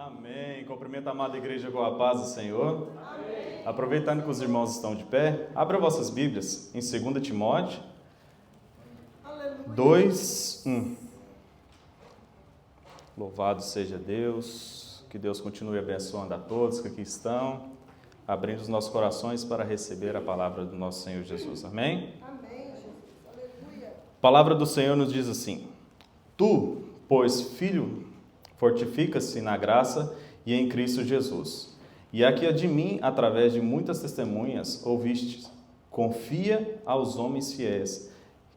Amém. Cumprimento a amada igreja com a paz do Senhor. Amém. Aproveitando que os irmãos estão de pé, abra vossas Bíblias em 2 Timóteo 2:1. Louvado seja Deus, que Deus continue abençoando a todos que aqui estão, abrindo os nossos corações para receber a palavra do nosso Senhor Jesus. Amém? Amém, Jesus. Aleluia. A palavra do Senhor nos diz assim: Tu, pois, filho, fortifica-se na graça e em Cristo Jesus. E aqui de mim, através de muitas testemunhas, ouvistes. Confia aos homens fiéis,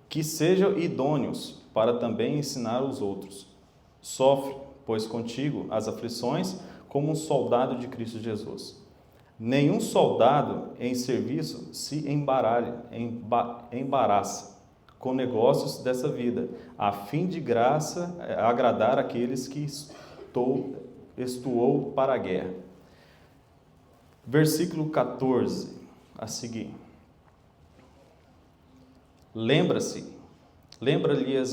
que sejam idôneos para também ensinar os outros. Sofre, pois, contigo as aflições como um soldado de Cristo Jesus. Nenhum soldado em serviço se embaraça com negócios dessa vida, a fim de graça agradar aqueles que estuou para a guerra. Versículo 14, a seguir. Lembra-lhes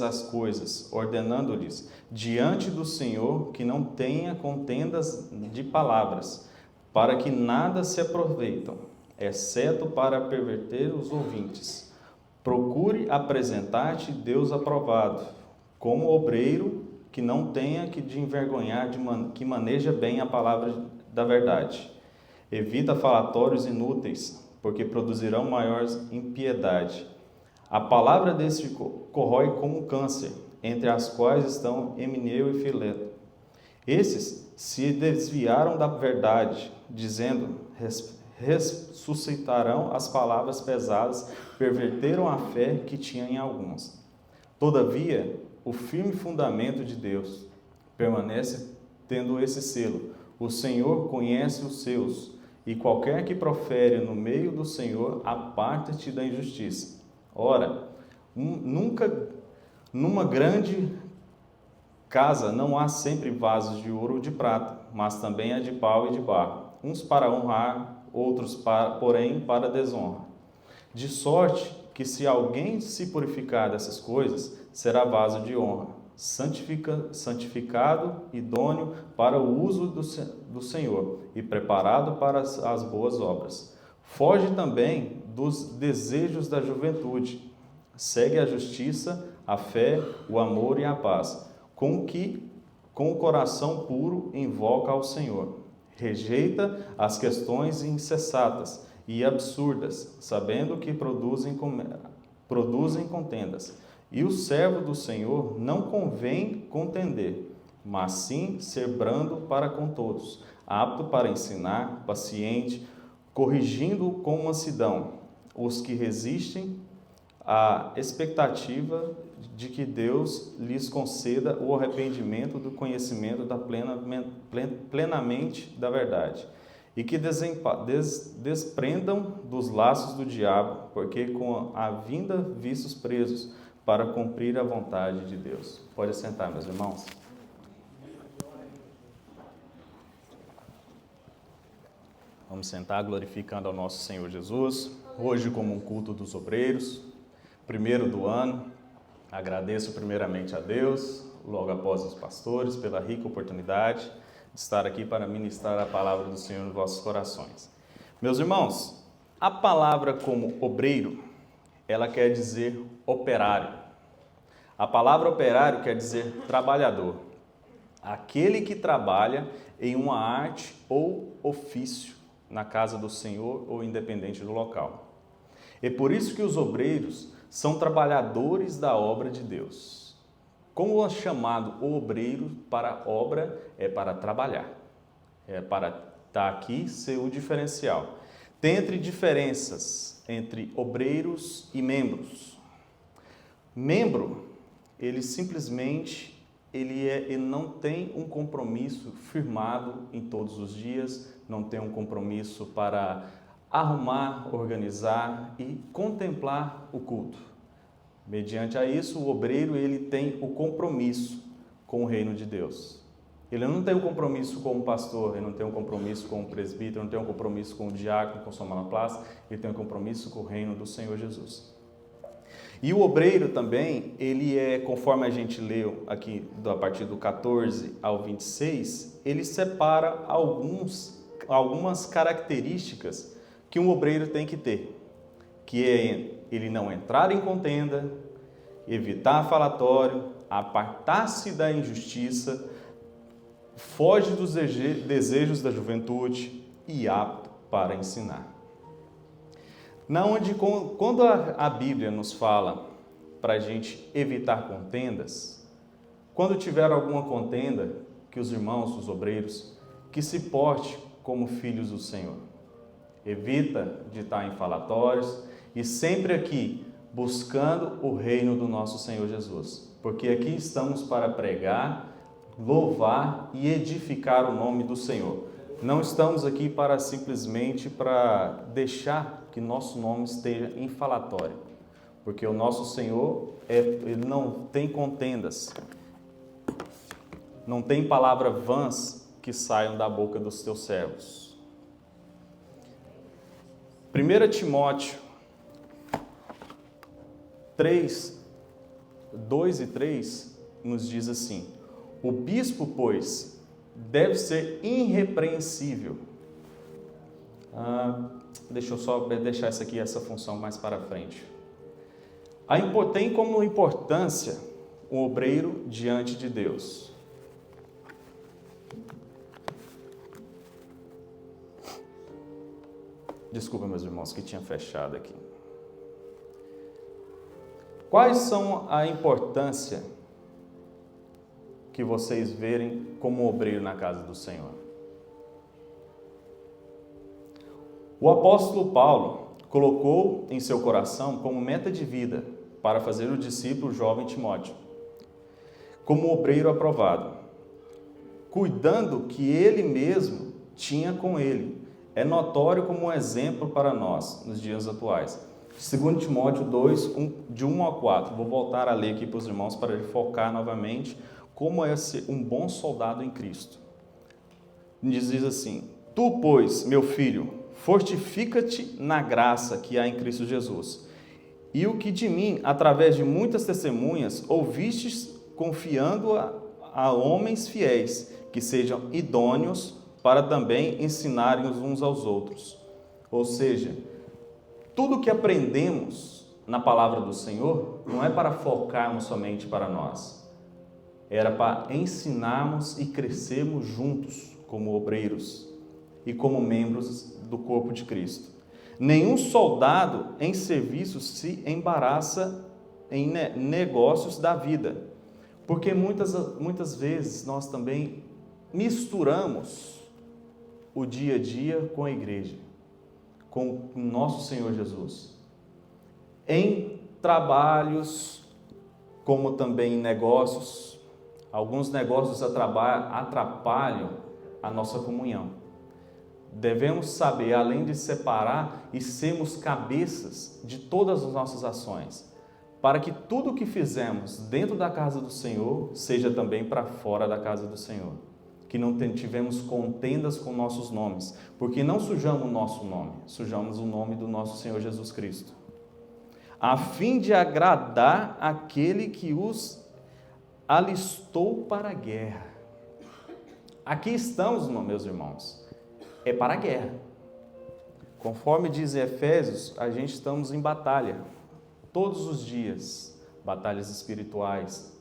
as coisas, ordenando-lhes diante do Senhor que não tenha contendas de palavras, para que nada se aproveitam, exceto para perverter os ouvintes. Procure apresentar-te Deus aprovado, como obreiro que não tenha que te envergonhar, que maneja bem a palavra da verdade. Evita falatórios inúteis, porque produzirão maior impiedade. A palavra deste corrói como câncer, entre as quais estão Emineu e Fileto. Esses se desviaram da verdade, dizendo: ressuscitarão as palavras pesadas, perverteram a fé que tinha em alguns. Todavia, o firme fundamento de Deus permanece tendo esse selo: o Senhor conhece os seus, e qualquer que profere no meio do Senhor, aparta-te da injustiça. Ora, nunca numa grande casa não há sempre vasos de ouro ou de prata, mas também há de pau e de barro, uns para honrar, outros porém para desonra. De sorte que se alguém se purificar dessas coisas, será vaso de honra, santificado, idôneo para o uso do Senhor e preparado para as boas obras. Foge também dos desejos da juventude. Segue a justiça, a fé, o amor e a paz, com o coração puro invoca ao Senhor. Rejeita as questões insensatas e absurdas, sabendo que produzem contendas. E o servo do Senhor não convém contender, mas sim ser brando para com todos, apto para ensinar, paciente, corrigindo com mansidão os que resistem à expectativa de que Deus lhes conceda o arrependimento do conhecimento plenamente da verdade, e que desprendam dos laços do diabo, porque com a vinda vistos presos para cumprir a vontade de Deus. Pode sentar, meus irmãos. Vamos sentar glorificando ao nosso Senhor Jesus, hoje como um culto dos obreiros, primeiro do ano. Agradeço primeiramente a Deus, logo após os pastores, pela rica oportunidade de estar aqui para ministrar a palavra do Senhor nos vossos corações. Meus irmãos, a palavra como obreiro, ela quer dizer operário. A palavra operário quer dizer trabalhador. Aquele que trabalha em uma arte ou ofício na casa do Senhor ou independente do local. É por isso que os obreiros são trabalhadores da obra de Deus. Como é chamado o obreiro para a obra, é para trabalhar. É para estar aqui, ser o diferencial. Tem diferenças entre obreiros e membros. Membro, ele simplesmente ele não tem um compromisso firmado em todos os dias, não tem um compromisso para arrumar, organizar e contemplar o culto. Mediante a isso, o obreiro ele tem o compromisso com o reino de Deus. Ele não tem um compromisso com o pastor, ele não tem um compromisso com o presbítero, não tem um compromisso com o diácono, com o sonoplasta, ele tem um compromisso com o reino do Senhor Jesus. E o obreiro também, ele conforme a gente leu aqui a partir do 14 ao 26, ele separa algumas características que um obreiro tem que ter, que é ele não entrar em contenda, evitar falatório, apartar-se da injustiça, foge dos desejos da juventude e apto para ensinar. Quando a Bíblia nos fala para a gente evitar contendas, quando tiver alguma contenda, que os irmãos, os obreiros, que se porte como filhos do Senhor. Evita de estar em falatórios e sempre aqui buscando o reino do nosso Senhor Jesus. Porque aqui estamos para pregar, louvar e edificar o nome do Senhor. Não estamos aqui para simplesmente para deixar que nosso nome esteja em falatório. Porque o nosso Senhor, ele não tem contendas. Não tem palavras vãs que saiam da boca dos teus servos. 1 Timóteo 3, 2 e 3 nos diz assim: o bispo, pois, deve ser irrepreensível. Deixa eu só deixar essa função mais para frente. Tem como importância o obreiro diante de Deus. Desculpa, meus irmãos, que tinha fechado aqui. Quais são a importância que vocês verem como obreiro na casa do Senhor? O apóstolo Paulo colocou em seu coração como meta de vida para fazer o discípulo jovem Timóteo, como obreiro aprovado, cuidando que ele mesmo tinha com ele. É notório como um exemplo para nós nos dias atuais. 2 Timóteo 2, de 1 a 4. Vou voltar a ler aqui para os irmãos para focar novamente como é ser um bom soldado em Cristo. Diz assim: tu, pois, meu filho, fortifica-te na graça que há em Cristo Jesus. E o que de mim, através de muitas testemunhas, ouvistes, confiando a homens fiéis, que sejam idôneos para também ensinarem uns aos outros. Ou seja, tudo que aprendemos na palavra do Senhor não é para focarmos somente para nós. Era para ensinarmos e crescermos juntos como obreiros e como membros do corpo de Cristo. Nenhum soldado em serviço se embaraça em negócios da vida, porque muitas vezes nós também misturamos o dia a dia com a igreja, com o nosso Senhor Jesus. Em trabalhos, como também em negócios, alguns negócios atrapalham a nossa comunhão. Devemos saber, além de separar e sermos cabeças de todas as nossas ações, para que tudo o que fizermos dentro da casa do Senhor seja também para fora da casa do Senhor. Que não tivemos contendas com nossos nomes, porque não sujamos o nosso nome, sujamos o nome do nosso Senhor Jesus Cristo, a fim de agradar aquele que os alistou para a guerra. Aqui estamos, meus irmãos, é para a guerra. Conforme diz Efésios, a gente estamos em batalha, todos os dias, batalhas espirituais,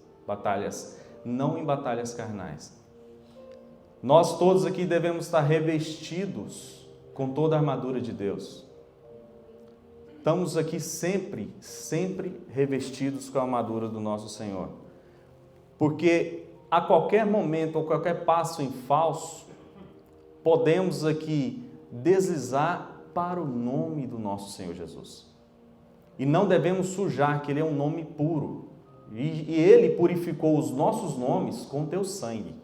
não em batalhas carnais. Nós todos aqui devemos estar revestidos com toda a armadura de Deus. Estamos aqui sempre revestidos com a armadura do nosso Senhor. Porque a qualquer momento ou qualquer passo em falso, podemos aqui deslizar para o nome do nosso Senhor Jesus. E não devemos sujar, que Ele é um nome puro. E Ele purificou os nossos nomes com teu sangue.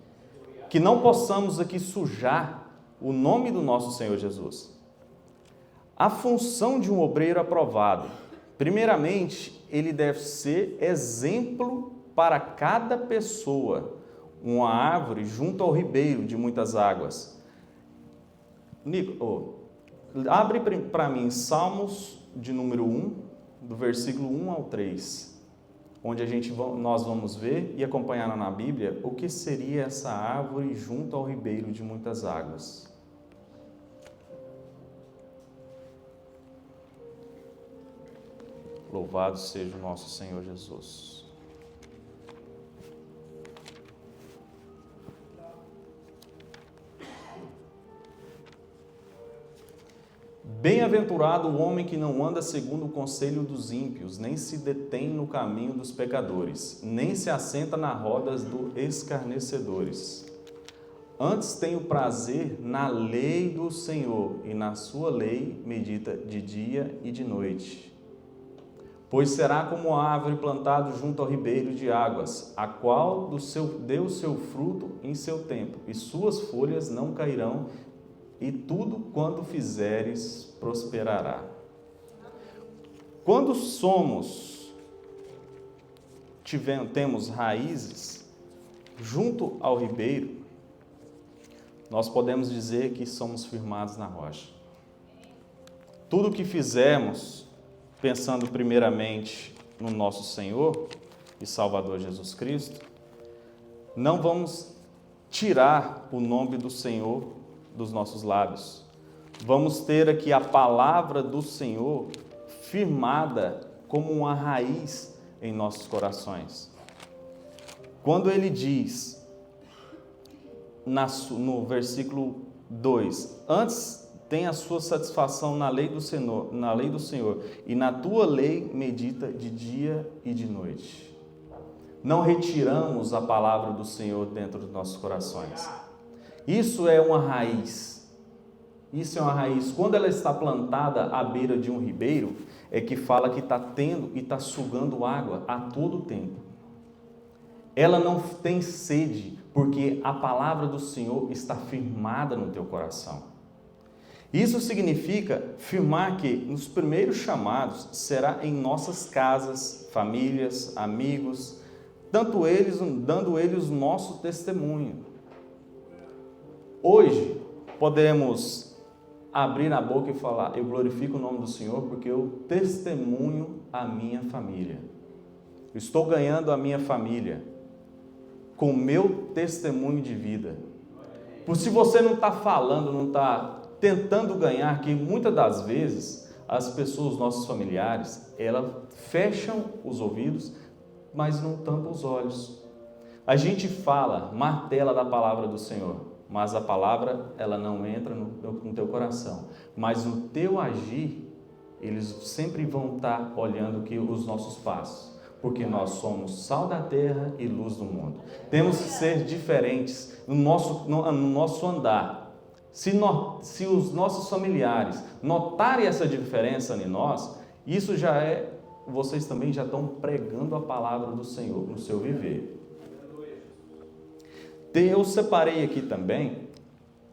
Que não possamos aqui sujar o nome do nosso Senhor Jesus. A função de um obreiro aprovado, primeiramente, ele deve ser exemplo para cada pessoa, uma árvore junto ao ribeiro de muitas águas. Nico, abre para mim Salmos de número 1, do versículo 1 ao 3, onde nós vamos ver e acompanhar na Bíblia o que seria essa árvore junto ao ribeiro de muitas águas. Louvado seja o nosso Senhor Jesus. Bem-aventurado o homem que não anda segundo o conselho dos ímpios, nem se detém no caminho dos pecadores, nem se assenta nas rodas dos escarnecedores. Antes tem o prazer na lei do Senhor, e na sua lei medita de dia e de noite. Pois será como a árvore plantada junto ao ribeiro de águas, a qual deu o seu fruto em seu tempo, e suas folhas não cairão, e tudo quanto fizeres prosperará. Quando temos raízes junto ao ribeiro, nós podemos dizer que somos firmados na rocha. Tudo que fizermos, pensando primeiramente no nosso Senhor e Salvador Jesus Cristo, não vamos tirar o nome do Senhor dos nossos lábios. Vamos ter aqui a palavra do Senhor firmada como uma raiz em nossos corações. Quando ele diz, no versículo 2, antes tem a sua satisfação na lei do Senhor, e na tua lei medita de dia e de noite. Não retiramos a palavra do Senhor dentro dos nossos corações. Isso é uma raiz. Isso é uma raiz. Quando ela está plantada à beira de um ribeiro, é que fala que está tendo e está sugando água a todo tempo. Ela não tem sede, porque a palavra do Senhor está firmada no teu coração. Isso significa firmar que nos primeiros chamados será em nossas casas, famílias, amigos, dando eles o nosso testemunho. Hoje podemos abrir a boca e falar: eu glorifico o nome do Senhor porque eu testemunho a minha família. Eu estou ganhando a minha família com o meu testemunho de vida. Por se você não está falando, não está tentando ganhar, que muitas das vezes as pessoas, nossos familiares, elas fecham os ouvidos, mas não tampam os olhos. A gente fala, martela da palavra do Senhor, mas a palavra ela não entra no teu coração. Mas no teu agir, eles sempre vão estar olhando os nossos passos, porque nós somos sal da terra e luz do mundo. Temos que ser diferentes no nosso andar. Se os nossos familiares notarem essa diferença em nós, isso vocês também já estão pregando a palavra do Senhor no seu viver. Eu separei aqui também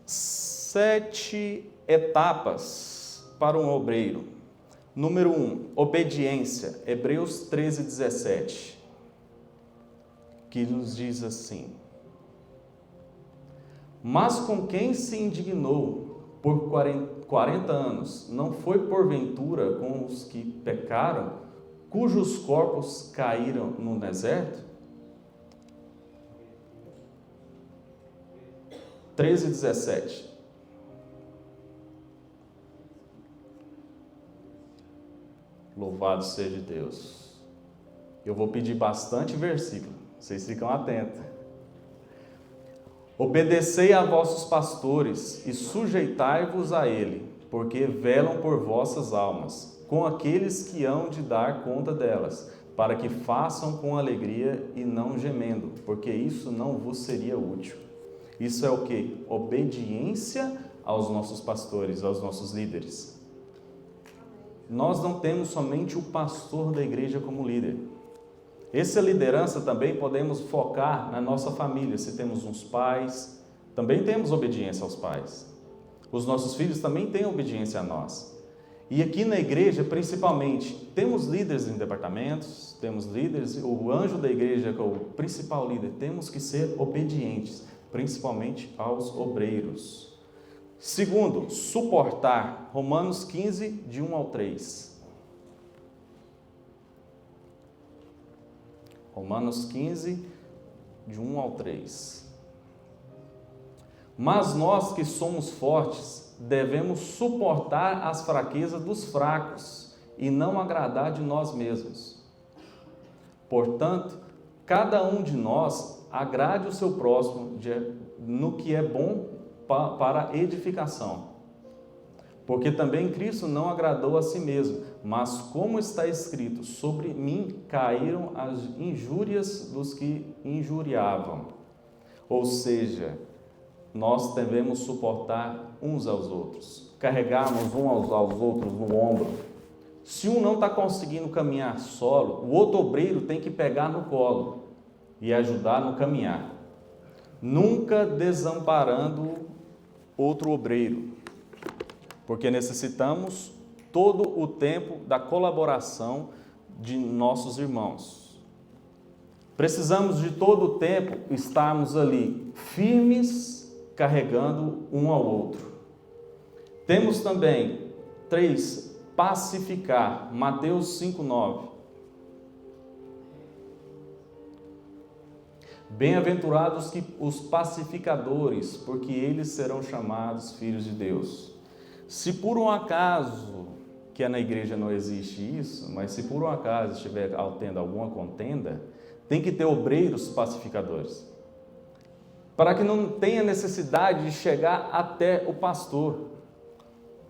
7 etapas para um obreiro. Número 1, obediência. Hebreus 13:17, que nos diz assim: mas com quem se indignou por 40 anos, não foi porventura com os que pecaram, cujos corpos caíram no deserto? 13:17. Louvado seja Deus. Eu vou pedir bastante versículo, vocês ficam atentos. Obedecei a vossos pastores e sujeitai-vos a ele, porque velam por vossas almas, com aqueles que hão de dar conta delas, para que façam com alegria e não gemendo, porque isso não vos seria útil. Isso é o quê? Obediência aos nossos pastores, aos nossos líderes. Nós não temos somente o pastor da igreja como líder. Essa liderança também podemos focar na nossa família. Se temos uns pais, também temos obediência aos pais. Os nossos filhos também têm obediência a nós. E aqui na igreja, principalmente, temos líderes em departamentos, temos líderes, o anjo da igreja, que é o principal líder, temos que ser obedientes, principalmente aos obreiros. Segundo, suportar. Romanos 15, de 1 ao 3. Romanos 15, de 1 ao 3. Mas nós que somos fortes, devemos suportar as fraquezas dos fracos e não agradar de nós mesmos. Portanto, cada um de nós agrade o seu próximo no que é bom para edificação. Porque também Cristo não agradou a si mesmo, mas como está escrito, sobre mim caíram as injúrias dos que injuriavam. Ou seja, nós devemos suportar uns aos outros, carregarmos uns aos outros no ombro. Se um não está conseguindo caminhar solo, o outro obreiro tem que pegar no colo e ajudar no caminhar, nunca desamparando outro obreiro, porque necessitamos todo o tempo da colaboração de nossos irmãos. Precisamos de todo o tempo estarmos ali firmes, carregando um ao outro. Temos também 3, pacificar, Mateus 5:9. Bem-aventurados os pacificadores, porque eles serão chamados filhos de Deus. Se por um acaso, que é na igreja não existe isso, mas se por um acaso estiver tendo alguma contenda, tem que ter obreiros pacificadores, para que não tenha necessidade de chegar até o pastor.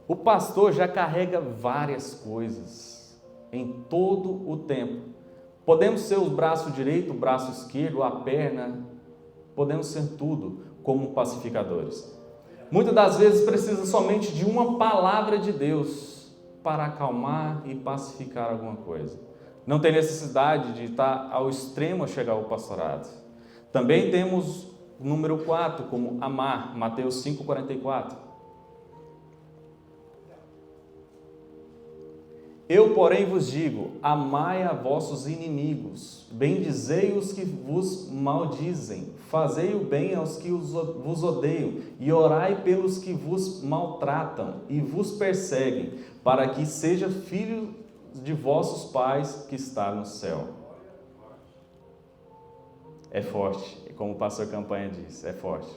O pastor já carrega várias coisas em todo o tempo. Podemos ser o braço direito, o braço esquerdo, a perna, podemos ser tudo como pacificadores. Muitas das vezes precisa somente de uma palavra de Deus para acalmar e pacificar alguma coisa. Não tem necessidade de estar ao extremo a chegar ao pastorado. Também temos o número 4, como amar, Mateus 5:44. Eu, porém, vos digo, amai a vossos inimigos, bendizei os que vos maldizem, fazei o bem aos que vos odeiam, e orai pelos que vos maltratam e vos perseguem, para que seja filho de vossos pais que está no céu. É forte, como o pastor Campanha disse, é forte.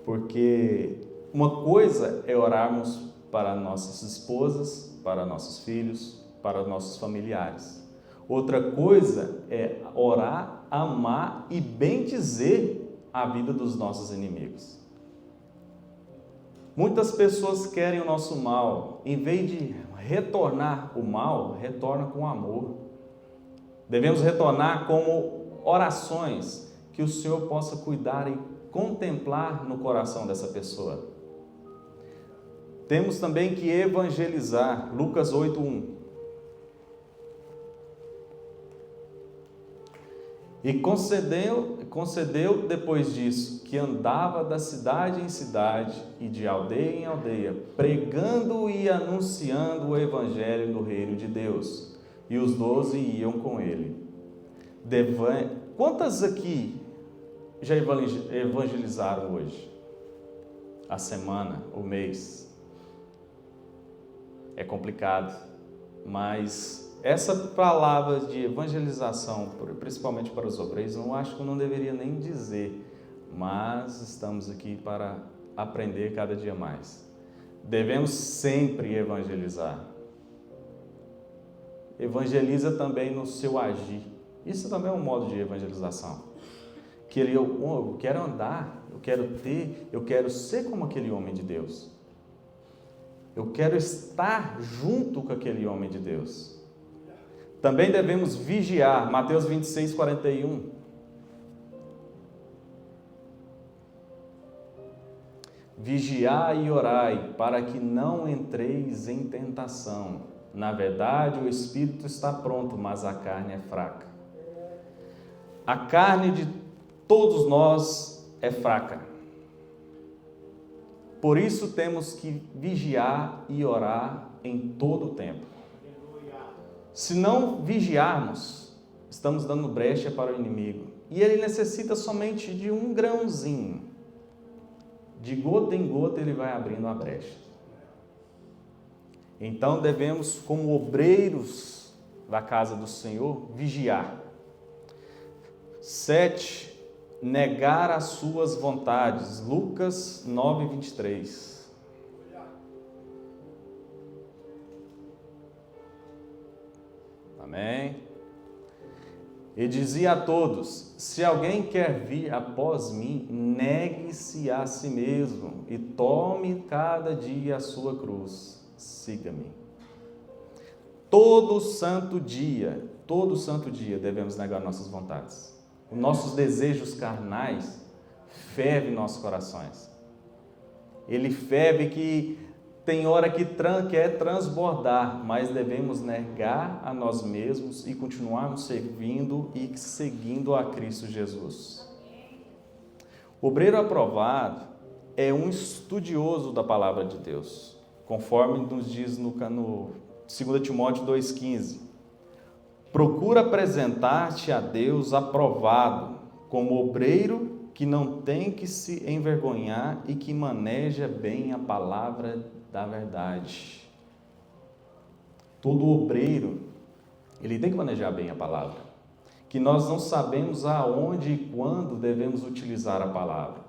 Porque uma coisa é orarmos para nossas esposas, para nossos filhos, para nossos familiares. Outra coisa é orar, amar e bendizer a vida dos nossos inimigos. Muitas pessoas querem o nosso mal, em vez de retornar o mal, retorna com amor. Devemos retornar como orações que o Senhor possa cuidar e contemplar no coração dessa pessoa. Temos também que evangelizar, Lucas 8:1. E concedeu depois disso, que andava da cidade em cidade e de aldeia em aldeia, pregando e anunciando o evangelho do reino de Deus. E os 12 iam com ele. Quantas aqui já evangelizaram hoje? A semana, o mês? É complicado, mas essa palavra de evangelização, principalmente para os obreiros, eu acho que eu não deveria nem dizer, mas estamos aqui para aprender cada dia mais. Devemos sempre evangelizar. Evangeliza também no seu agir. Isso também é um modo de evangelização. Que eu quero andar, eu quero ser como aquele homem de Deus. Eu quero estar junto com aquele homem de Deus. Também devemos vigiar, Mateus 26:41. Vigiai e orai, para que não entreis em tentação. Na verdade, o espírito está pronto, mas a carne é fraca. A carne de todos nós é fraca. Por isso temos que vigiar e orar em todo o tempo. Se não vigiarmos, estamos dando brecha para o inimigo. E ele necessita somente de um grãozinho. De gota em gota ele vai abrindo a brecha. Então devemos, como obreiros da casa do Senhor, vigiar. 7. Negar as suas vontades. Lucas 9, 23. Amém. E dizia a todos: se alguém quer vir após mim, negue-se a si mesmo e tome cada dia a sua cruz. Siga-me. Todo santo dia devemos negar nossas vontades. Os nossos desejos carnais fervem nossos corações. Ele ferve que tem hora que quer transbordar, mas devemos negar a nós mesmos e continuarmos servindo e seguindo a Cristo Jesus. O obreiro aprovado é um estudioso da palavra de Deus, conforme nos diz no 2 Timóteo 2,15. Procura apresentar-te a Deus aprovado, como obreiro que não tem que se envergonhar e que maneja bem a palavra da verdade. Todo obreiro, ele tem que manejar bem a palavra, que nós não sabemos aonde e quando devemos utilizar a palavra.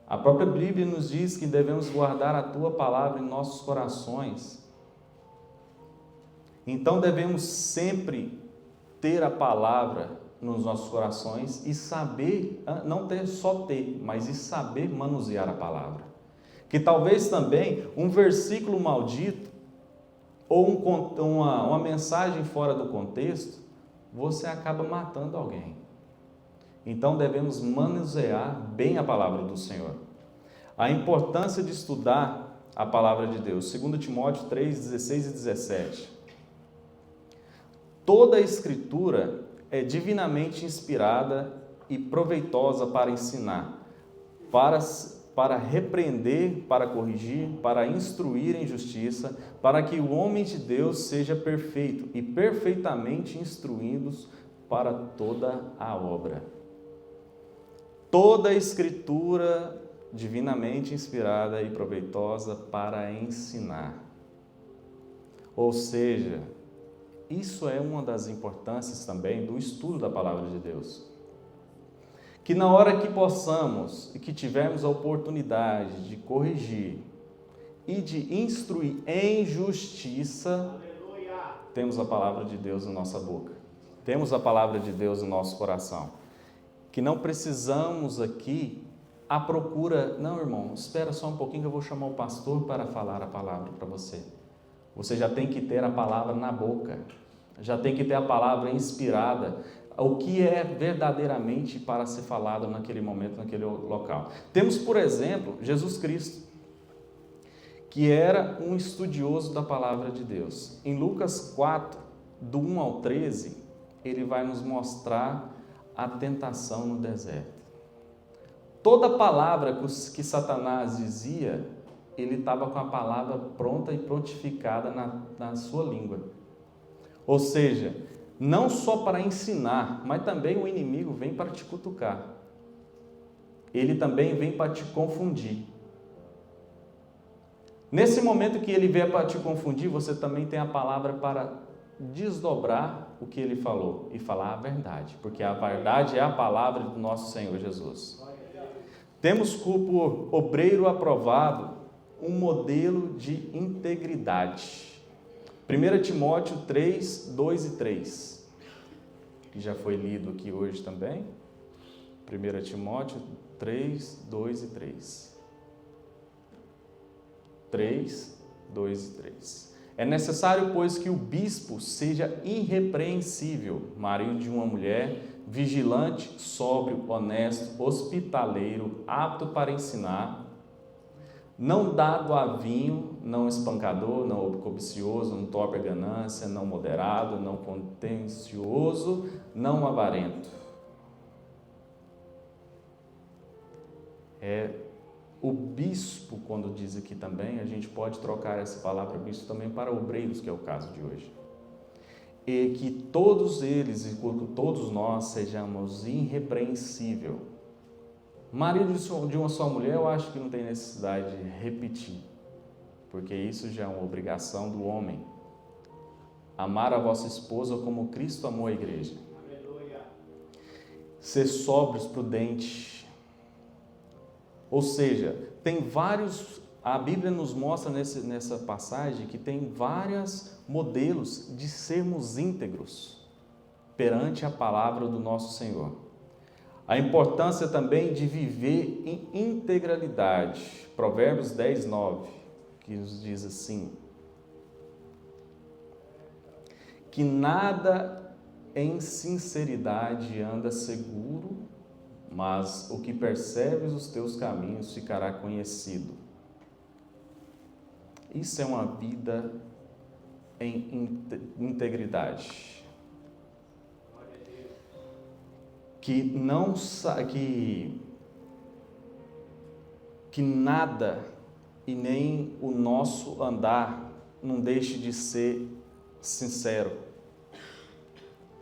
A própria Bíblia nos diz que devemos guardar a tua palavra em nossos corações. Então devemos sempre ter a palavra nos nossos corações e saber, não ter só ter, mas e saber manusear a palavra. Que talvez também um versículo maldito ou uma mensagem fora do contexto, você acaba matando alguém. Então devemos manusear bem a palavra do Senhor. A importância de estudar a palavra de Deus. 2 Timóteo 3, 16 e 17. Toda a Escritura é divinamente inspirada e proveitosa para ensinar, para repreender, para corrigir, para instruir em justiça, para que o homem de Deus seja perfeito e perfeitamente instruídos para toda a obra. Toda a Escritura divinamente inspirada e proveitosa para ensinar. Ou seja, isso é uma das importâncias também do estudo da palavra de Deus. Que na hora que possamos e que tivermos a oportunidade de corrigir e de instruir em justiça, temos a palavra de Deus na nossa boca. Temos a palavra de Deus no nosso coração. Que não precisamos aqui à procura, não, irmão, espera só um pouquinho que eu vou chamar o pastor para falar a palavra para você. Você já tem que ter a palavra na boca. Já tem que ter a palavra inspirada, o que é verdadeiramente para ser falado naquele momento, naquele local. Temos, por exemplo, Jesus Cristo, que era um estudioso da palavra de Deus. Em Lucas 4, do 1 ao 13, ele vai nos mostrar a tentação no deserto. Toda palavra que Satanás dizia, ele estava com a palavra pronta e prontificada na sua língua. Ou seja, não só para ensinar, mas também o inimigo vem para te cutucar. Ele também vem para te confundir. Nesse momento que ele vier para te confundir, você também tem a palavra para desdobrar o que ele falou e falar a verdade, porque a verdade é a palavra do nosso Senhor Jesus. Temos por obreiro aprovado um modelo de integridade. 1 Timóteo 3, 2 e 3, que já foi lido aqui hoje também. 1 Timóteo 3, 2 e 3. 3, 2 e 3. É necessário, pois, que o bispo seja irrepreensível, marido de uma mulher, vigilante, sóbrio, honesto, hospitaleiro, apto para ensinar, não dado a vinho, não espancador, não cobicioso, não torpe a ganância, não moderado, não contencioso, não avarento. O bispo, quando diz aqui também, a gente pode trocar essa palavra bispo também para obreiros, que é o caso de hoje. E que todos eles, e todos nós, sejamos irrepreensíveis. Marido de uma só mulher, eu acho que não tem necessidade de repetir, porque isso já é uma obrigação do homem. Amar a vossa esposa como Cristo amou a igreja. ser sóbrios, prudentes. Ou seja, a Bíblia nos mostra nessa passagem que tem vários modelos de sermos íntegros perante a palavra do nosso Senhor. A importância também de viver em integralidade. Provérbios 10, 9, que nos diz assim: que nada em sinceridade anda seguro, mas o que percebes os teus caminhos ficará conhecido. Isso é uma vida em integridade. Que nada e nem o nosso andar não deixe de ser sincero,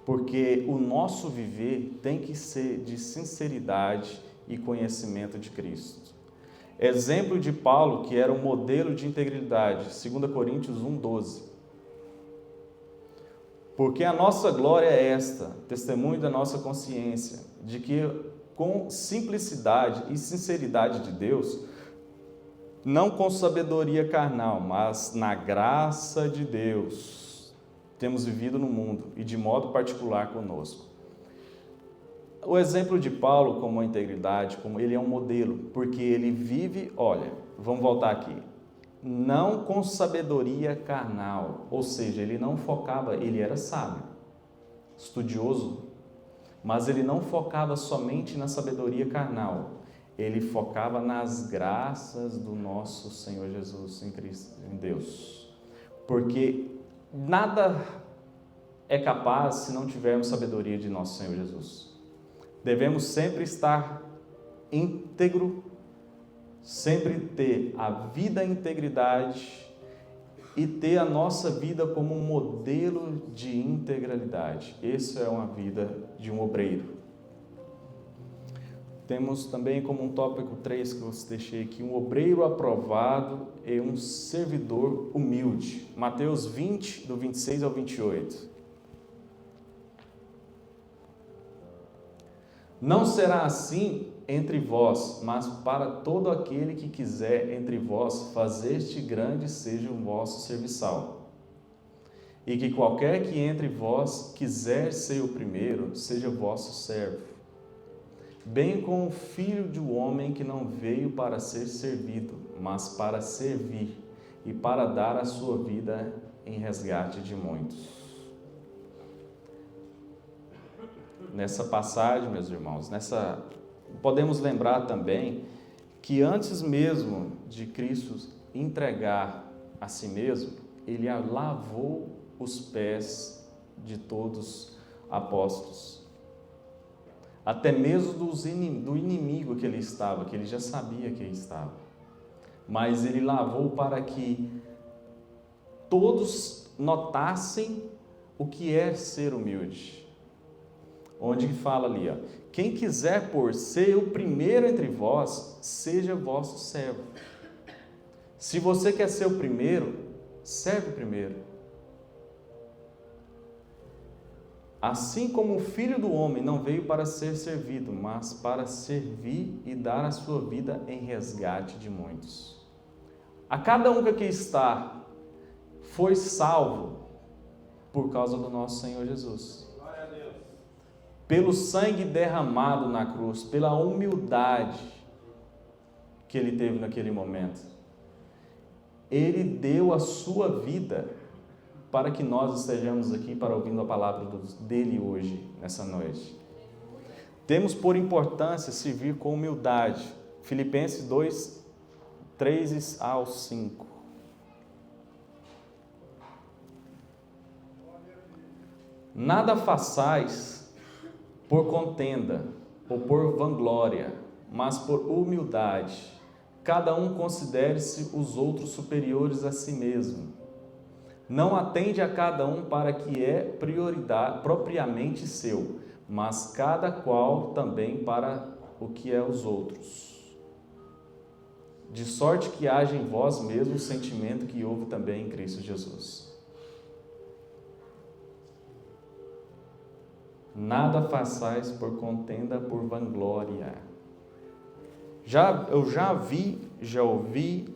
porque o nosso viver tem que ser de sinceridade e conhecimento de Cristo. Exemplo de Paulo, que era um modelo de integridade, 2 Coríntios 1:12. Porque a nossa glória é esta, testemunho da nossa consciência, de que com simplicidade e sinceridade de Deus, não com sabedoria carnal, mas na graça de Deus, temos vivido no mundo e de modo particular conosco. O exemplo de Paulo como a integridade, como ele é um modelo, porque ele vive, olha, vamos voltar aqui, não com sabedoria carnal, ou seja, ele não focava, ele era sábio, estudioso, mas ele não focava somente na sabedoria carnal, ele focava nas graças do nosso Senhor Jesus em Cristo, em Deus, porque nada é capaz se não tivermos sabedoria de nosso Senhor Jesus. Devemos sempre estar íntegro, sempre ter a vida em integridade e ter a nossa vida como um modelo de integralidade. Essa é uma vida de um obreiro. Temos também como um tópico 3 que eu deixei aqui, um obreiro aprovado e um servidor humilde. Mateus 20, do 26 ao 28. Não será assim entre vós, mas para todo aquele que quiser entre vós fazer este grande seja o vosso serviçal. E que qualquer que entre vós quiser ser o primeiro, seja vosso servo. Bem como o Filho do Homem que não veio para ser servido, mas para servir e para dar a sua vida em resgate de muitos. Nessa passagem, meus irmãos, podemos lembrar também que antes mesmo de Cristo entregar a si mesmo, ele lavou os pés de todos os apóstolos, até mesmo do inimigo que ele já sabia que ele estava, mas ele lavou para que todos notassem o que é ser humilde. Onde fala ali, ó, quem quiser por ser o primeiro entre vós, seja vosso servo. Se você quer ser o primeiro, serve primeiro. Assim como o Filho do Homem não veio para ser servido, mas para servir e dar a sua vida em resgate de muitos. A cada um que aqui está, foi salvo por causa do nosso Senhor Jesus. Pelo sangue derramado na cruz, pela humildade que ele teve naquele momento. Ele deu a sua vida para que nós estejamos aqui para ouvindo a palavra dele hoje, nessa noite. Temos por importância servir com humildade. Filipenses 2, 3 ao 5. Nada façais por contenda ou por vanglória, mas por humildade. Cada um considere-se os outros superiores a si mesmo. Não atende a cada um para que é prioridade propriamente seu, mas cada qual também para o que é os outros. De sorte que haja em vós mesmo o sentimento que houve também em Cristo Jesus. Nada façais por contenda, por vanglória. Eu já ouvi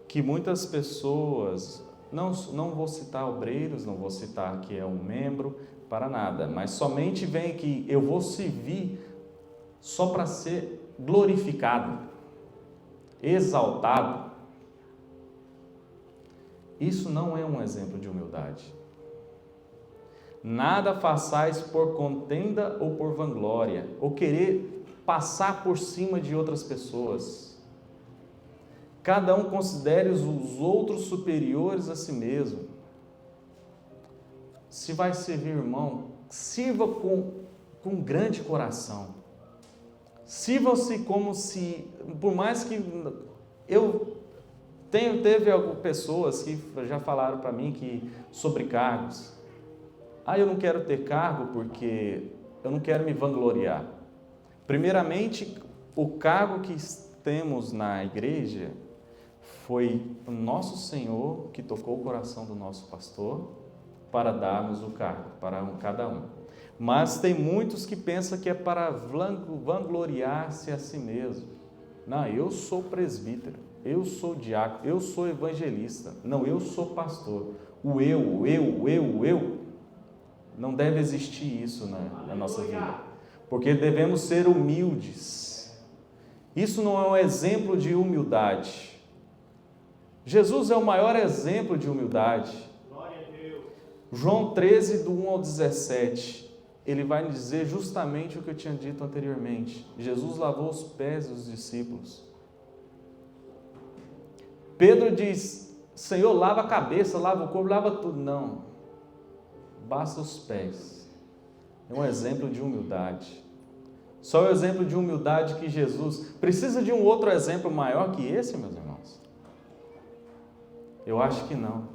que muitas pessoas, não vou citar obreiros, não vou citar que é um membro, para nada, mas somente vem que eu vou servir só para ser glorificado, exaltado. Isso não é um exemplo de humildade. Nada façais por contenda ou por vanglória, ou querer passar por cima de outras pessoas. Cada um considere os outros superiores a si mesmo. Se vai servir, irmão, sirva com grande coração. Sirva-se como se, por mais que teve algumas pessoas que já falaram para mim que sobre cargos. Eu não quero ter cargo porque eu não quero me vangloriar. Primeiramente, o cargo que temos na igreja foi o nosso Senhor que tocou o coração do nosso pastor para darmos o cargo para cada um. Mas tem muitos que pensam que é para vangloriar-se a si mesmo. Não, eu sou presbítero, eu sou diácono, eu sou evangelista, não, eu sou pastor. O eu. Não deve existir isso na nossa vida, porque devemos ser humildes. Isso não é um exemplo de humildade. Jesus é o maior exemplo de humildade. João 13, do 1 ao 17, ele vai dizer justamente o que eu tinha dito anteriormente. Jesus lavou os pés dos discípulos. Pedro diz: Senhor, lava a cabeça, lava o corpo, lava tudo. Não. Basta os pés. É um exemplo de humildade. Só o exemplo de humildade que Jesus precisa de um outro exemplo maior que esse, meus irmãos? Eu acho que não.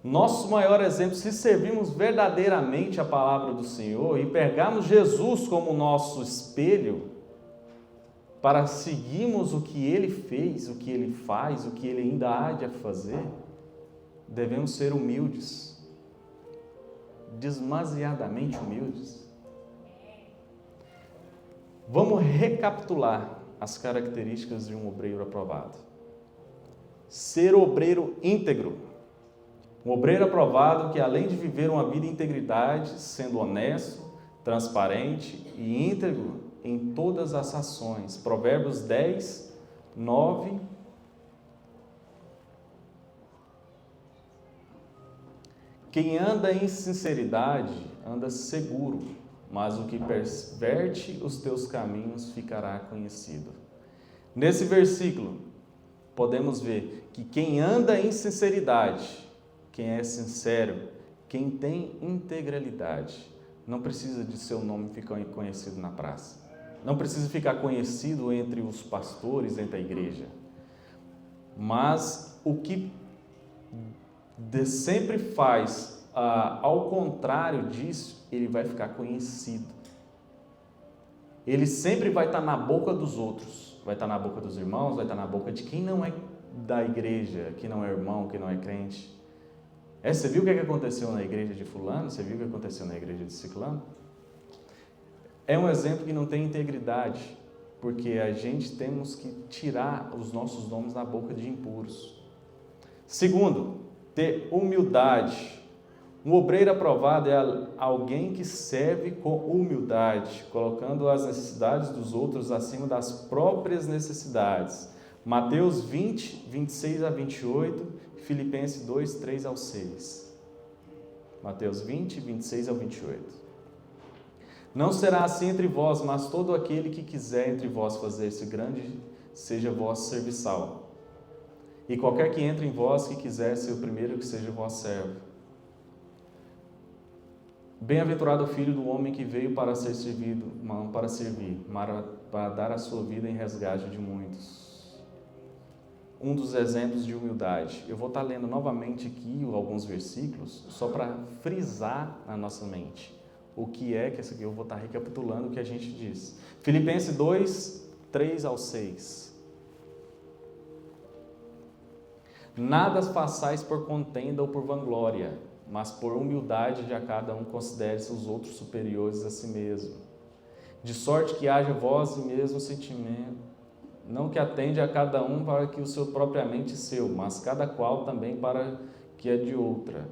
Nosso maior exemplo, se servirmos verdadeiramente a palavra do Senhor e pegarmos Jesus como nosso espelho para seguirmos o que Ele fez, o que Ele faz, o que Ele ainda há de fazer, devemos ser humildes. Demasiadamente humildes. Vamos recapitular as características de um obreiro aprovado. Ser obreiro íntegro. Um obreiro aprovado que, além de viver uma vida em integridade, sendo honesto, transparente e íntegro em todas as ações. Provérbios 10, 9. Quem anda em sinceridade anda seguro, mas o que perverte os teus caminhos ficará conhecido. Nesse versículo, podemos ver que quem anda em sinceridade, quem é sincero, quem tem integralidade, não precisa de seu nome ficar conhecido na praça. Não precisa ficar conhecido entre os pastores, entre a igreja. Mas o que sempre faz, ao contrário disso, ele vai ficar conhecido. Ele sempre vai estar na boca dos outros, vai estar na boca dos irmãos, vai estar na boca de quem não é da igreja, que não é irmão, que não é crente. Você viu o que aconteceu na igreja de fulano? Você viu o que aconteceu na igreja de ciclano? É um exemplo que não tem integridade, porque a gente temos que tirar os nossos nomes da boca de impuros. Segundo, ter humildade. Um obreiro aprovado é alguém que serve com humildade, colocando as necessidades dos outros acima das próprias necessidades. Mateus 20, 26 a 28, Filipenses 2, 3 ao 6. Mateus 20, 26 ao 28. Não será assim entre vós, mas todo aquele que quiser entre vós fazer-se grande, seja vosso serviçal. E qualquer que entre em vós, que quiser ser o primeiro, que seja vosso servo. Bem-aventurado o filho do homem que veio para ser servido, não para servir, para dar a sua vida em resgate de muitos. Um dos exemplos de humildade. Eu vou estar lendo novamente aqui alguns versículos, só para frisar na nossa mente o que é que esse aqui eu vou estar recapitulando o que a gente diz. Filipenses 2, 3 ao 6. Nada façais por contenda ou por vanglória, mas por humildade de a cada um considere-se os outros superiores a si mesmo. De sorte que haja vós o mesmo sentimento, não que atende a cada um para que o seu propriamente seu, mas cada qual também para que é de outra.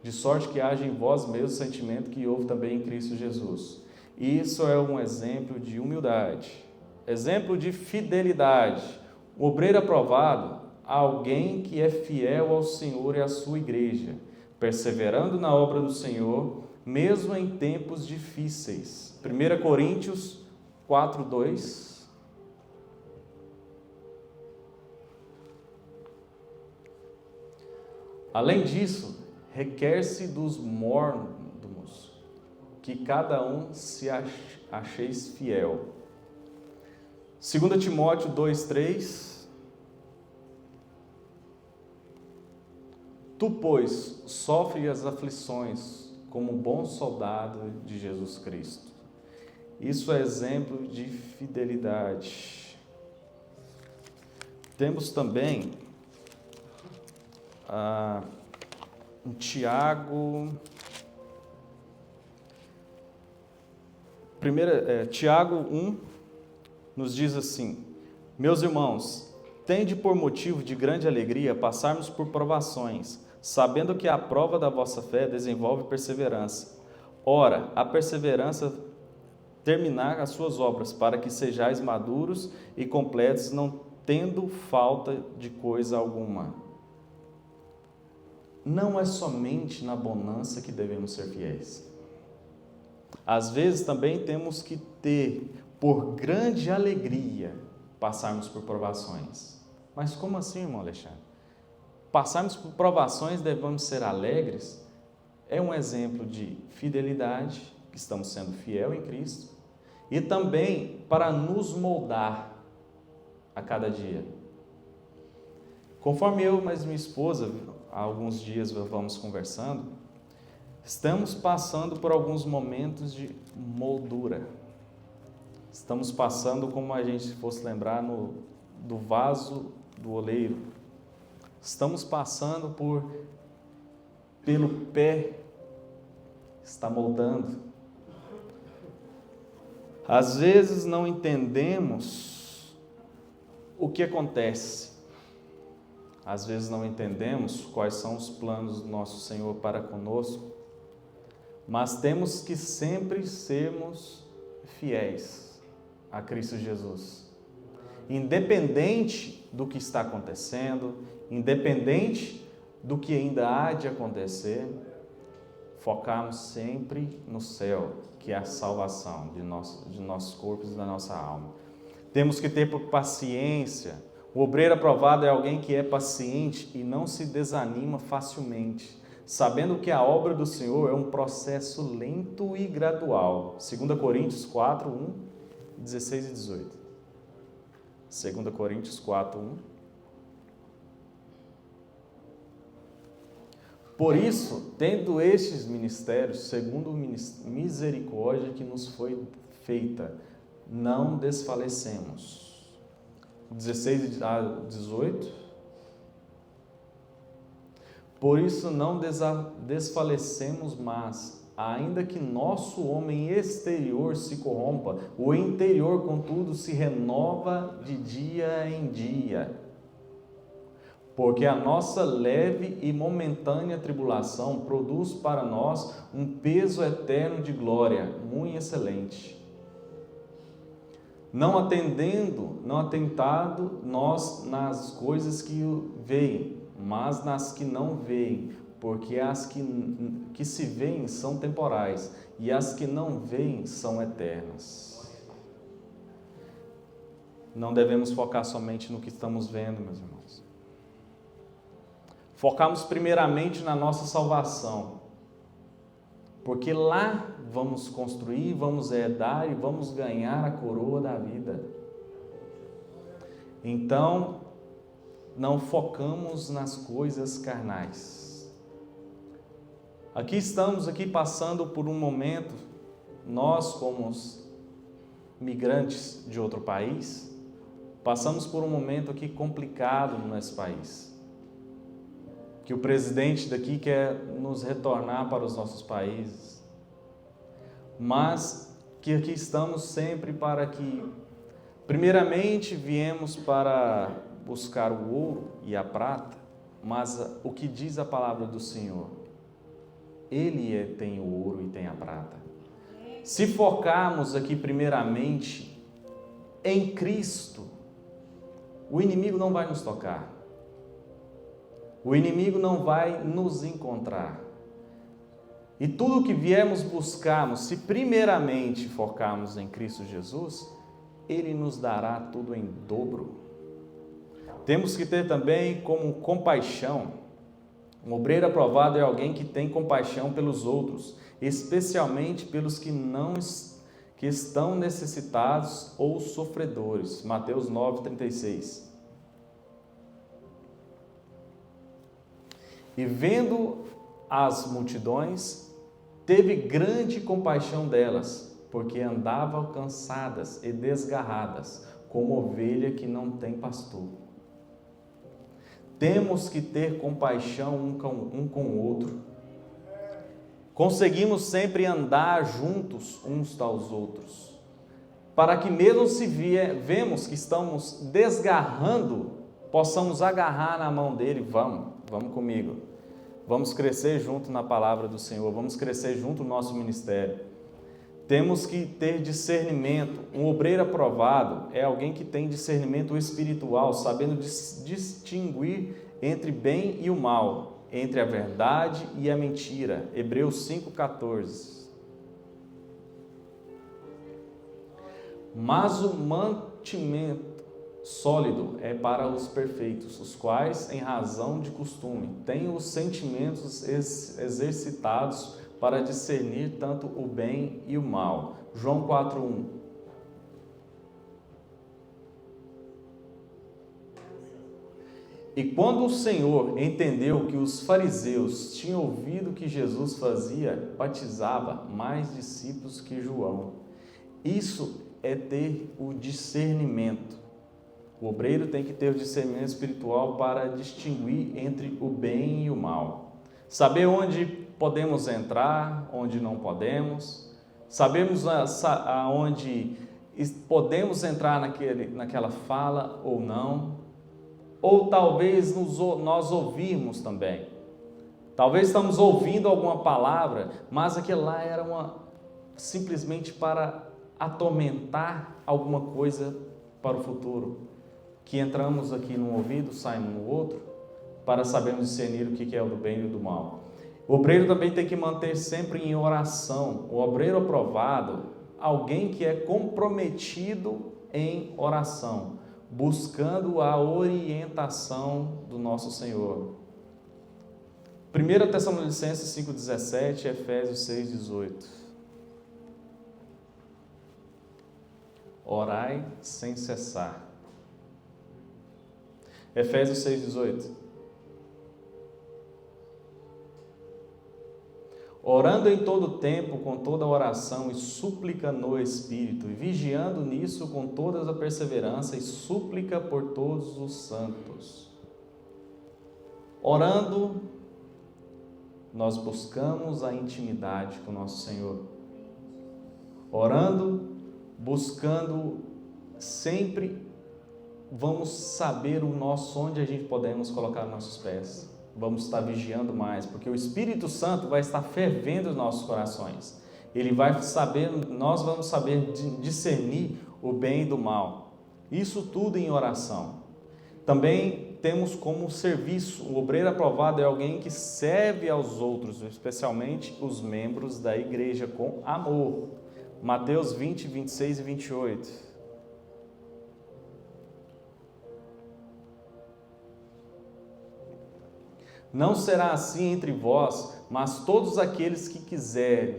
De sorte que haja em vós mesmo o sentimento que houve também em Cristo Jesus. Isso é um exemplo de humildade, exemplo de fidelidade. O obreiro aprovado, alguém que é fiel ao Senhor e à sua igreja, perseverando na obra do Senhor, mesmo em tempos difíceis. 1 Coríntios 4:2. Além disso, requer-se dos mordomos que cada um se acheis fiel. 2 Timóteo 2:3. Tu, pois, sofre as aflições como bom soldado de Jesus Cristo. Isso é exemplo de fidelidade. Temos também em Tiago, Tiago 1, nos diz assim: meus irmãos, tende por motivo de grande alegria passarmos por provações, sabendo que a prova da vossa fé desenvolve perseverança. Ora, a perseverança terminar as suas obras, para que sejais maduros e completos, não tendo falta de coisa alguma. Não é somente na bonança que devemos ser fiéis. Às vezes também temos que ter, por grande alegria, passarmos por provações. Mas como assim, irmão Alexandre? Passarmos por provações, devemos ser alegres? É um exemplo de fidelidade, que estamos sendo fiel em Cristo, e também para nos moldar a cada dia. Conforme eu e minha esposa, há alguns dias vamos conversando, estamos passando por alguns momentos de moldura. Estamos passando, como a gente fosse lembrar, do vaso do oleiro. Estamos passando pelo pé, está moldando. Às vezes não entendemos o que acontece. Às vezes não entendemos quais são os planos do nosso Senhor para conosco, mas temos que sempre sermos fiéis a Cristo Jesus. Independente do que está acontecendo, independente do que ainda há de acontecer, focarmos sempre no céu, que é a salvação de nossos corpos e da nossa alma. Temos que ter paciência. O obreiro aprovado é alguém que é paciente e não se desanima facilmente, sabendo que a obra do Senhor é um processo lento e gradual. 2 Coríntios 4, 1, 16 e 18. 2 Coríntios 4, 1. Por isso, tendo estes ministérios, segundo a misericórdia que nos foi feita, não desfalecemos. 16 a 18. Por isso não desfalecemos, mas, ainda que nosso homem exterior se corrompa, o interior, contudo, se renova de dia em dia. Porque a nossa leve e momentânea tribulação produz para nós um peso eterno de glória, muito excelente. Não atentado nós nas coisas que veem, mas nas que não veem, porque as que se veem são temporais, e as que não veem são eternas. Não devemos focar somente no que estamos vendo, meus irmãos. Focamos primeiramente na nossa salvação, porque lá vamos construir, vamos herdar e vamos ganhar a coroa da vida. Então, não focamos nas coisas carnais. Estamos passando por um momento, nós como migrantes de outro país, passamos por um momento complicado no nosso país. que o presidente daqui quer nos retornar para os nossos países, mas que aqui estamos sempre para que, primeiramente, viemos para buscar o ouro e a prata, mas o que diz a palavra do Senhor? Ele tem o ouro e tem a prata. Se focarmos aqui primeiramente em Cristo, o inimigo não vai nos tocar. O inimigo não vai nos encontrar. E tudo que viemos buscarmos, se primeiramente focarmos em Cristo Jesus, Ele nos dará tudo em dobro. Temos que ter também como compaixão. Um obreiro aprovado é alguém que tem compaixão pelos outros, especialmente pelos que estão necessitados ou sofredores. Mateus 9:36. E vendo as multidões, teve grande compaixão delas, porque andavam cansadas e desgarradas, como ovelha que não tem pastor. Temos que ter compaixão um com o outro. Conseguimos sempre andar juntos uns aos outros, para que mesmo se vemos que estamos desgarrando, possamos agarrar na mão dele. Vamos comigo. Vamos crescer junto na palavra do Senhor, vamos crescer junto no nosso ministério. Temos que ter discernimento. Um obreiro aprovado é alguém que tem discernimento espiritual, sabendo distinguir entre bem e o mal, entre a verdade e a mentira. Hebreus 5,14. Mas o mantimento sólido é para os perfeitos, os quais, em razão de costume, têm os sentimentos exercitados para discernir tanto o bem e o mal. João 4:1. E quando o Senhor entendeu que os fariseus tinham ouvido que Jesus fazia, batizava mais discípulos que João. Isso é ter o discernimento. O obreiro tem que ter o discernimento espiritual para distinguir entre o bem e o mal. Saber onde podemos entrar, onde não podemos. Sabemos aonde podemos entrar naquela fala ou não. Ou talvez nós ouvirmos também. Talvez estamos ouvindo alguma palavra, mas aquilo lá era simplesmente para atormentar alguma coisa para o futuro. Que entramos aqui num ouvido, saímos no outro, para sabermos discernir o que é o do bem e o do mal. O obreiro também tem que manter sempre em oração. O obreiro aprovado, alguém que é comprometido em oração, buscando a orientação do nosso Senhor. 1 Tessalonicenses 5,17, Efésios 6,18. Orai sem cessar. Efésios 6,18. Orando em todo tempo, com toda oração e súplica no Espírito, e vigiando nisso com toda a perseverança e súplica por todos os santos. Orando, nós buscamos a intimidade com o nosso Senhor. Orando, buscando sempre, vamos saber onde a gente podemos colocar nossos pés. Vamos estar vigiando mais, porque o Espírito Santo vai estar fervendo os nossos corações. Ele vai saber, nós vamos saber discernir o bem do mal. Isso tudo em oração. Também temos como serviço, o obreiro aprovado é alguém que serve aos outros, especialmente os membros da igreja, com amor. Mateus 20, 26 e 28. Não será assim entre vós, mas todos aqueles que quiserem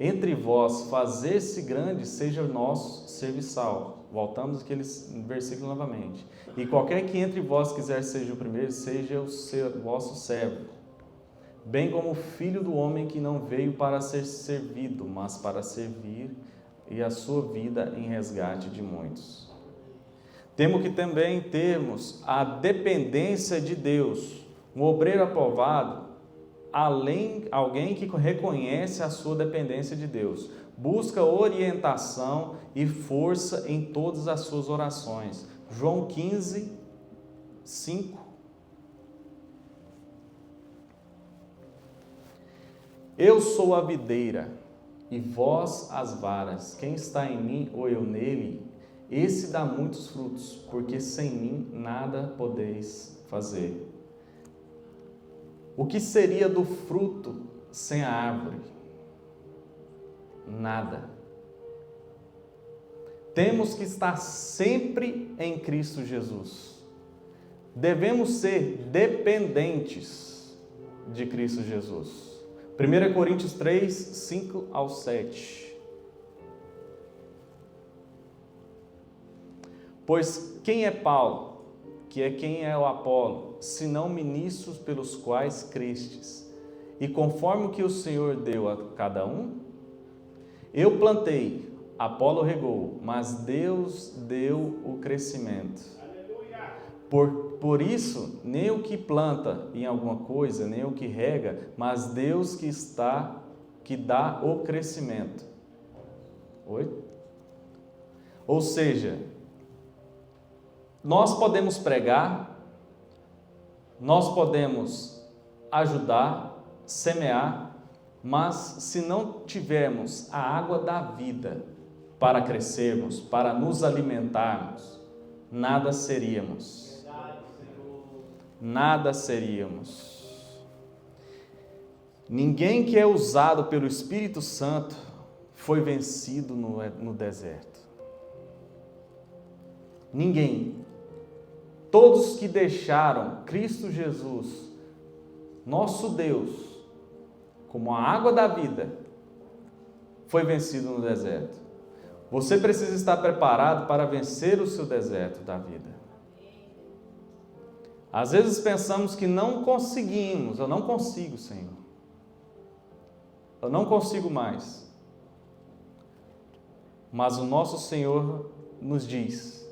entre vós fazer-se grande, seja o nosso serviçal. Voltamos àquele versículo novamente. E qualquer que entre vós quiser seja o primeiro, seja o vosso servo. Bem como o Filho do Homem, que não veio para ser servido, mas para servir e a sua vida em resgate de muitos. Temos que também termos a dependência de Deus. Um obreiro aprovado, alguém que reconhece a sua dependência de Deus, busca orientação e força em todas as suas orações. João 15, 5. Eu sou a videira, e vós as varas. Quem está em mim ou eu nele, esse dá muitos frutos, porque sem mim nada podeis fazer. O que seria do fruto sem a árvore? Nada. Temos que estar sempre em Cristo Jesus. Devemos ser dependentes de Cristo Jesus. 1 Coríntios 3, 5 ao 7. Pois quem é Paulo, que é quem é o Apolo, senão ministros pelos quais crestes, e conforme o que o Senhor deu a cada um? Eu plantei, Apolo regou, mas Deus deu o crescimento. Por isso, nem o que planta em alguma coisa, nem o que rega, mas Deus que dá o crescimento. Oi? Ou seja, nós podemos pregar, nós podemos ajudar, semear, mas se não tivermos a água da vida para crescermos, para nos alimentarmos, nada seríamos. Nada seríamos. Ninguém que é usado pelo Espírito Santo foi vencido no deserto. Ninguém. Todos que deixaram Cristo Jesus, nosso Deus, como a água da vida, foi vencido no deserto. Você precisa estar preparado para vencer o seu deserto da vida. Às vezes pensamos que não conseguimos. Eu não consigo, Senhor. Eu não consigo mais. Mas o nosso Senhor nos diz: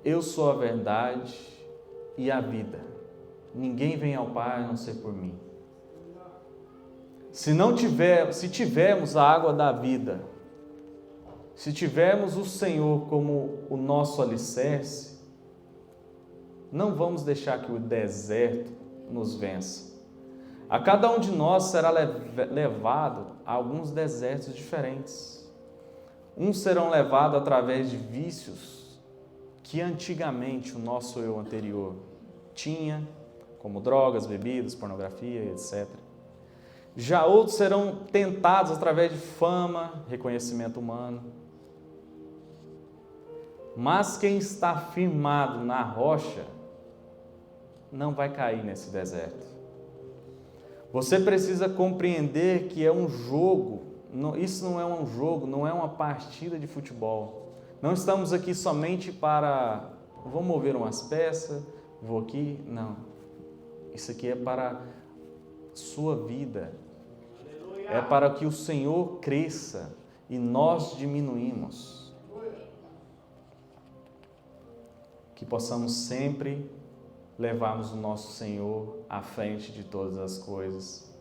eu sou a verdade e a vida. Ninguém vem ao Pai a não ser por mim. Se tivermos a água da vida, se tivermos o Senhor como o nosso alicerce, não vamos deixar que o deserto nos vença. A cada um de nós será levado a alguns desertos diferentes. Uns serão levados através de vícios que antigamente o nosso eu anterior tinha, como drogas, bebidas, pornografia, etc. Já outros serão tentados através de fama, reconhecimento humano. Mas quem está firmado na rocha não vai cair nesse deserto. Você precisa compreender que é um jogo. Isso não é um jogo, não é uma partida de futebol. Não estamos aqui somente para, vou mover umas peças, vou aqui, não. Isso aqui é para sua vida. É para que o Senhor cresça e nós diminuímos. Que possamos sempre levarmos o nosso Senhor à frente de todas as coisas.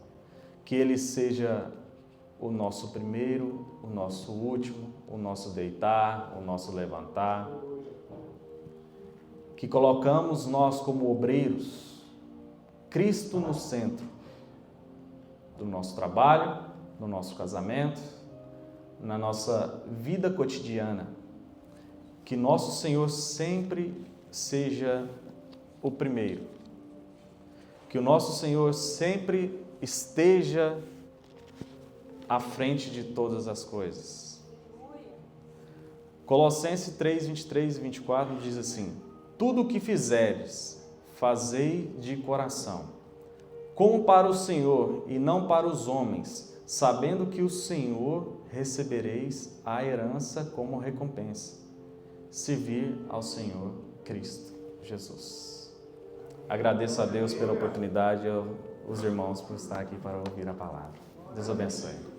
Que Ele seja o nosso primeiro, o nosso último, o nosso deitar, o nosso levantar. Que colocamos nós como obreiros, Cristo no centro do nosso trabalho, no nosso casamento, na nossa vida cotidiana. Que nosso Senhor sempre seja o primeiro. Que o nosso Senhor sempre esteja à frente de todas as coisas. Colossenses 3, 23 e 24 diz assim: tudo o que fizeres, fazei de coração, como para o Senhor e não para os homens, sabendo que o Senhor recebereis a herança como recompensa. Servir ao Senhor Cristo Jesus. Agradeço a Deus pela oportunidade e aos irmãos por estar aqui para ouvir a palavra. Deus abençoe.